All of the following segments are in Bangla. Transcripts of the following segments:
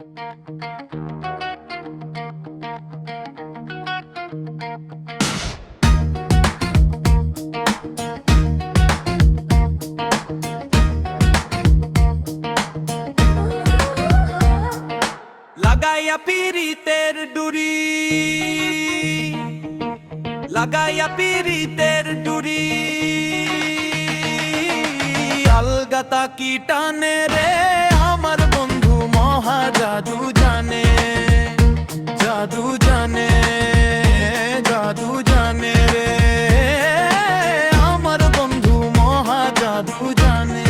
লাগাইয়া পীড়িতের ডুরি, লাগাইয়া পীড়িতের ডুরি, আলগাতা কি টানে রে আমার বন্ধু মহা জাদু জানে, জাদু জানে, জাদু জানে রে আমার বন্ধু মহা জাদু জানে।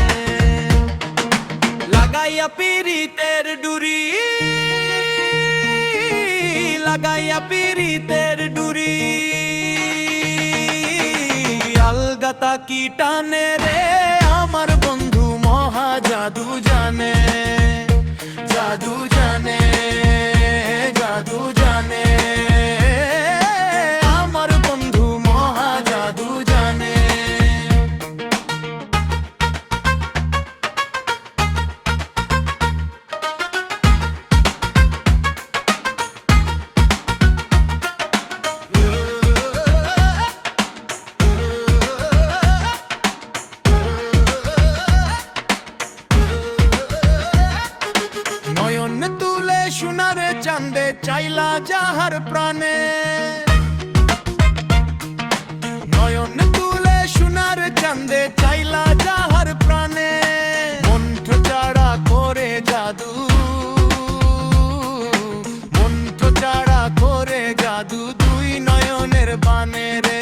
লাগাইয়া পীড়িতের ডুরি, লাগাইয়া পীড়িতের ডুরি, আলগাতা কি টানে রে আমার বন্ধু মহা জাদু জানে, জাদু জানে, জাদু জানে আমার বন্ধু মহা জাদু জানে। নয়ন তুলে সোনারে চাঁদে চাইলা যাহার প্রাণে, নয়ন তুলে সোনার চাঁদে চাইলা যাহার প্রাণে, মন্ত্র চাড়া করে জাদু, মন্ত্র চাড়া করে জাদু, দুই নয়নের বানে রে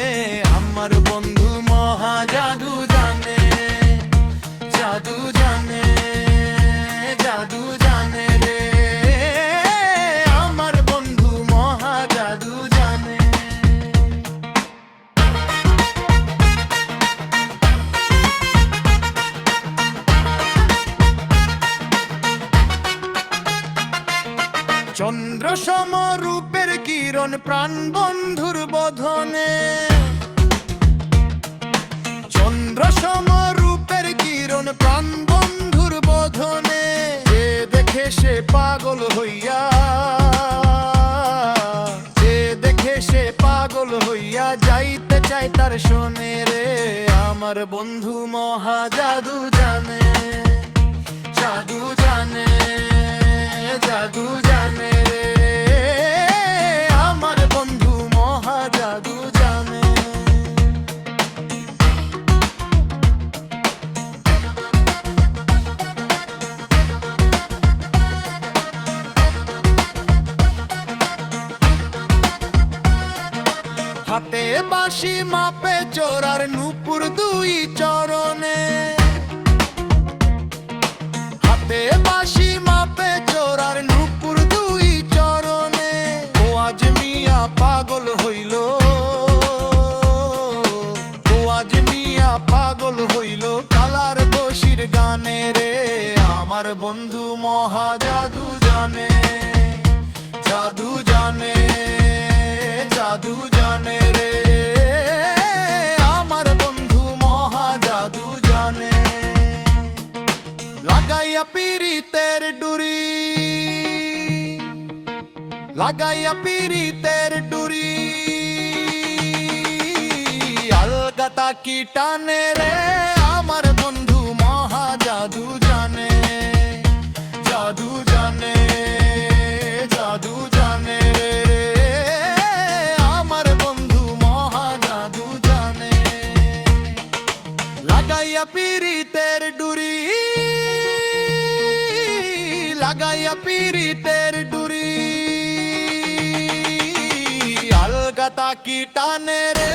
আমার বন্ধু মহা জাদু জানে, জাদু জানে, জাদু জানে রে আমার বন্ধু মহা জাদু জানে। চন্দ্র সম রূপের কিরণ প্রাণ বন্ধুর বদনে, চন্দ্র সম রূপের কিরণ প্রাণ বন্ধুর বদনে, যে দেখে সে পাগল হইয়া, যে দেখে সে পাগল হইয়া যাইতে চাই তার শোনে রে আমার বন্ধু মহা জাদু জানে, জাদু জানে, জাদু জানে রে আমার বন্ধু মহা জাদু জানে। হাতে বাঁশি মাপে চোরার নূপুর দুই চরণে, হাতে বাঁশি মাপে চোরার নূপুর দুই চরণে, ও আজ মিয়া পাগল হইল, ও আজ মিয়া পাগল হইল কালার বশির গানে রে আমার বন্ধু মহা জাদু জানে, জাদু জানে, জাদু জানে রে আমার বন্ধু মহা জাদু জানে। লাগাইয়া পীড়িতের ডুরি, লাগাইয়া পীড়িতের ডুরি, আলগাতা কি টানে রে আমার বন্ধু মহা জাদু জানে, জাদু জানে, জাদু জানে রে আমার বন্ধু মহা জাদু জানে। লাগাইয়া পীড়িতের ডুরি, লাগাইয়া পীড়িতের ডুরি, আলগাতা কি টানে রে